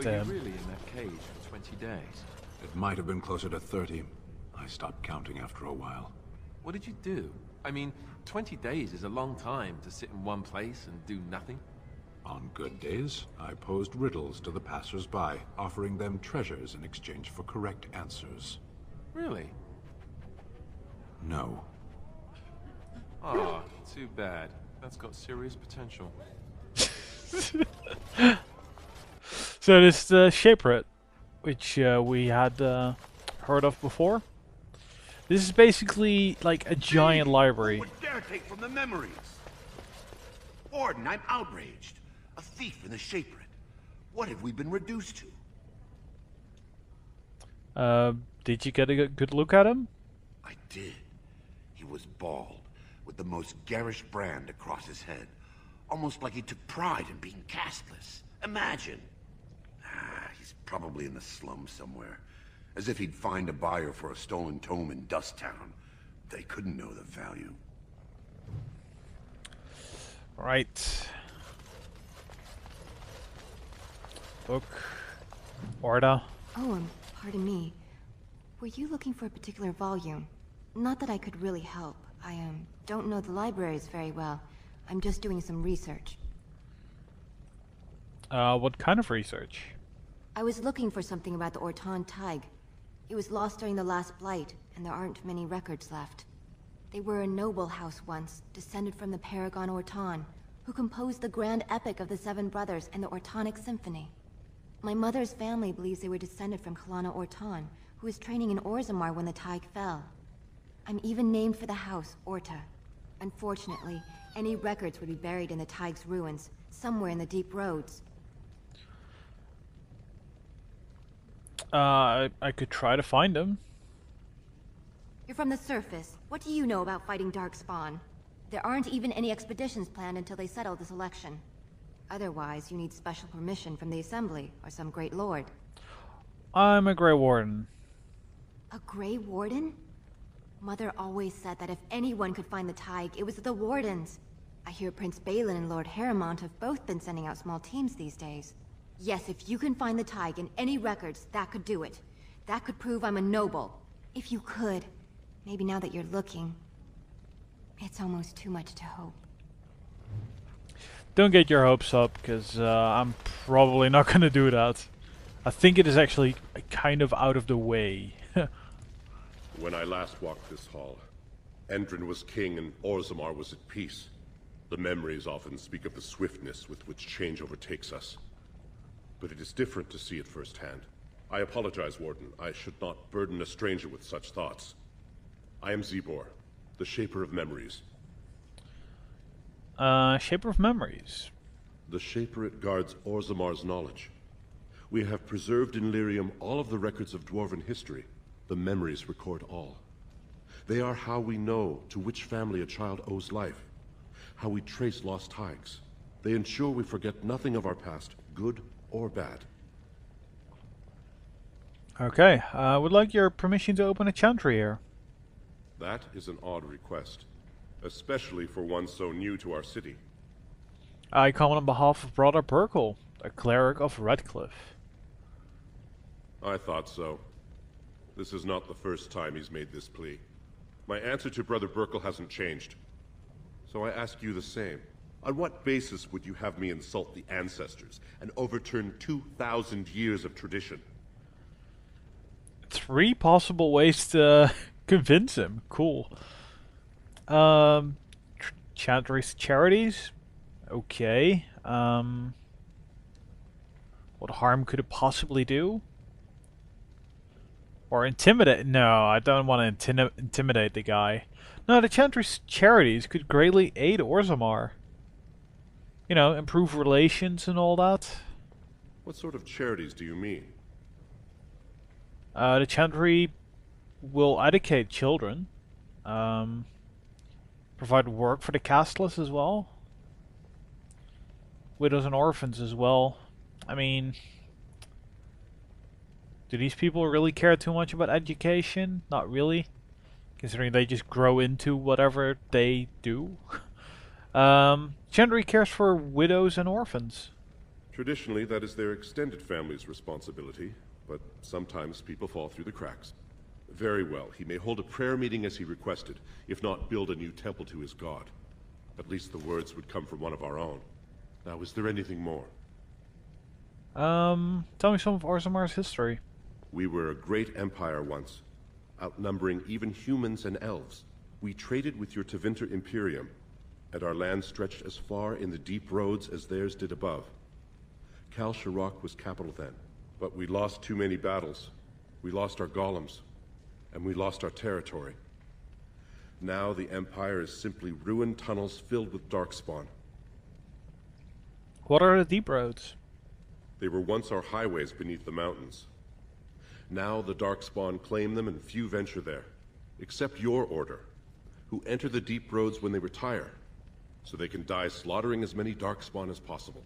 Were you really in that cage for 20 days? It might have been closer to 30. I stopped counting after a while. What did you do? I mean, 20 days is a long time to sit in one place and do nothing. On good days, I posed riddles to the passers-by, offering them treasures in exchange for correct answers. Really? No. Ah, too bad. That's got serious potential. So this is the Shapered, which we had heard of before. This is basically like a giant library. Who would dare take from the memories? Warden, I'm outraged. A thief in the Shapered. What have we been reduced to? Did you get a good look at him? I did. He was bald, with the most garish brand across his head. Almost like he took pride in being castless. Imagine. He's probably in the slums somewhere. As if he'd find a buyer for a stolen tome in Dust Town. They couldn't know the value. Right. Book. Orda. Oh, pardon me. Were you looking for a particular volume? Not that I could really help. I don't know the libraries very well. I'm just doing some research. What kind of research? I was looking for something about the Orton Tig. It was lost during the last Blight, and there aren't many records left. They were a noble house once, descended from the Paragon Orton, who composed the grand epic of the Seven Brothers and the Ortonic Symphony. My mother's family believes they were descended from Kalana Orton, who was training in Orzammar when the Tig fell. I'm even named for the house, Orta. Unfortunately, any records would be buried in the Tig's ruins, somewhere in the deep roads. I could try to find him. You're from the surface. What do you know about fighting darkspawn? There aren't even any expeditions planned until they settle this election. Otherwise, you need special permission from the Assembly, or some Great Lord. I'm a Grey Warden. A Grey Warden? Mother always said that if anyone could find the Tig, it was the Wardens. I hear Prince Balin and Lord Harrimont have both been sending out small teams these days. Yes, if you can find the Tig in any records, that could do it. That could prove I'm a noble. If you could. Maybe now that you're looking. It's almost too much to hope. Don't get your hopes up, because I'm probably not going to do that. I think it is actually kind of out of the way. When I last walked this hall, Endrin was king and Orzammar was at peace. The memories often speak of the swiftness with which change overtakes us. But it is different to see it firsthand. I apologize, Warden. I should not burden a stranger with such thoughts. I am Zebor, the Shaper of Memories. Shaper of Memories. The Shaperate guards Orzammar's knowledge. We have preserved in Lyrium all of the records of Dwarven history. The memories record all. They are how we know to which family a child owes life, how we trace lost Tigs. They ensure we forget nothing of our past, good or bad. Okay, I would like your permission to open a chantry here. That is an odd request, especially for one so new to our city. I come on behalf of Brother Burkle, a cleric of Redcliffe. I thought so. This is not the first time he's made this plea. My answer to Brother Burkle hasn't changed. So I ask you the same. On what basis would you have me insult the ancestors and overturn 2,000 years of tradition? 3 possible ways to convince him. Cool. Chantry's charities? Okay. What harm could it possibly do? Or intimidate? No, I don't want to intimidate the guy. No, the Chantry's charities could greatly aid Orzammar. You know, improve relations and all that. What sort of charities do you mean? The Chantry will educate children. Provide work for the castless as well. Widows and orphans as well. I mean, do these people really care too much about education? Not really. Considering they just grow into whatever they do. Chantry cares for widows and orphans. Traditionally, that is their extended family's responsibility, but sometimes people fall through the cracks. Very well, he may hold a prayer meeting as he requested, if not build a new temple to his god. At least the words would come from one of our own. Now, is there anything more? Tell me some of Orzamar's history. We were a great empire once, outnumbering even humans and elves. We traded with your Tevinter Imperium, and our land stretched as far in the deep roads as theirs did above. Kal Shirok was capital then, but we lost too many battles. We lost our golems, and we lost our territory. Now the Empire is simply ruined tunnels filled with darkspawn. What are the deep roads? They were once our highways beneath the mountains. Now the darkspawn claim them and few venture there, except your order, who enter the deep roads when they retire, so they can die slaughtering as many darkspawn as possible.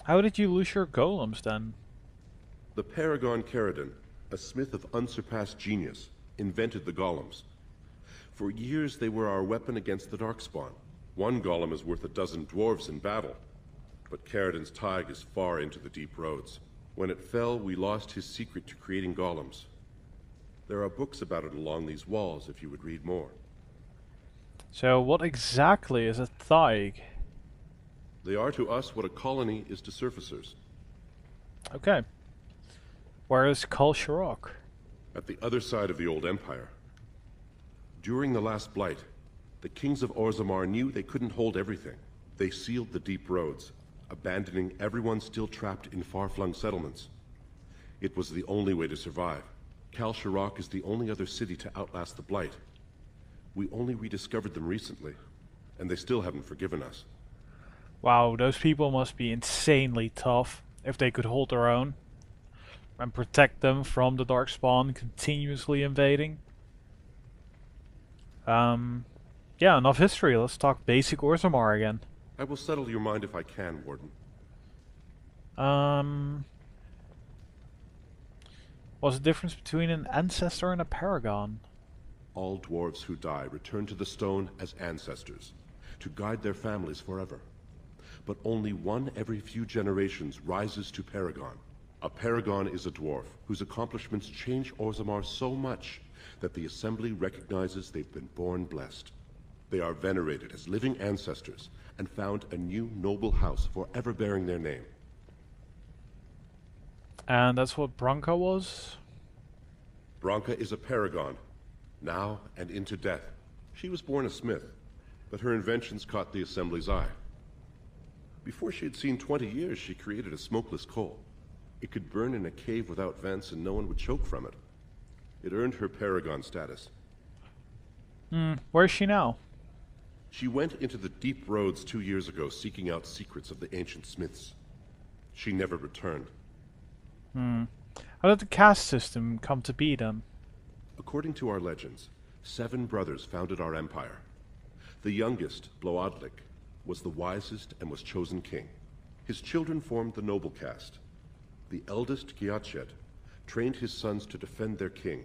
How did you lose your golems then? The Paragon Caridon, a smith of unsurpassed genius, invented the golems. For years they were our weapon against the darkspawn. One golem is worth a dozen dwarves in battle, but Caridon's Tig is far into the deep roads. When it fell, we lost his secret to creating golems. There are books about it along these walls if you would read more. So what exactly is a Tig? They are to us what a colony is to surfacers. Okay. Where is Kal Shirok? At the other side of the old empire. During the last blight, the kings of Orzammar knew they couldn't hold everything. They sealed the deep roads, abandoning everyone still trapped in far-flung settlements. It was the only way to survive. Kal Shirok is the only other city to outlast the blight. We only rediscovered them recently, and they still haven't forgiven us. Wow, those people must be insanely tough if they could hold their own and protect them from the darkspawn continuously invading. Yeah, enough history. Let's talk basic Orzammar again. I will settle your mind if I can, Warden. What's the difference between an ancestor and a paragon? All dwarves who die return to the stone as ancestors, to guide their families forever. But only one every few generations rises to paragon. A paragon is a dwarf whose accomplishments change Orzammar so much that the Assembly recognizes they've been born blessed. They are venerated as living ancestors and found a new noble house forever bearing their name. And that's what Branka was? Branka is a paragon, now and into death. She was born a smith, but her inventions caught the Assembly's eye. Before she had seen 20 years, she created a smokeless coal. It could burn in a cave without vents and no one would choke from it. It earned her paragon status. Where is she now? She went into the deep roads 2 years ago seeking out secrets of the ancient smiths. She never returned. How did the caste system come to be then? According to our legends, 7 brothers founded our empire. The youngest, Bloadlik, was the wisest and was chosen king. His children formed the noble caste. The eldest, Giachet, trained his sons to defend their king.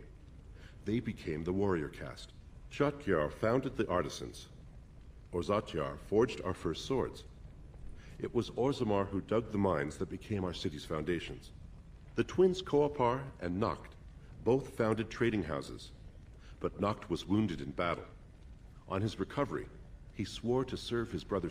They became the warrior caste. Shotgyar founded the artisans. Orzatyar forged our first swords. It was Orzammar who dug the mines that became our city's foundations. The twins Koapar and Noct both founded trading houses, but Noct was wounded in battle. On his recovery, he swore to serve his brother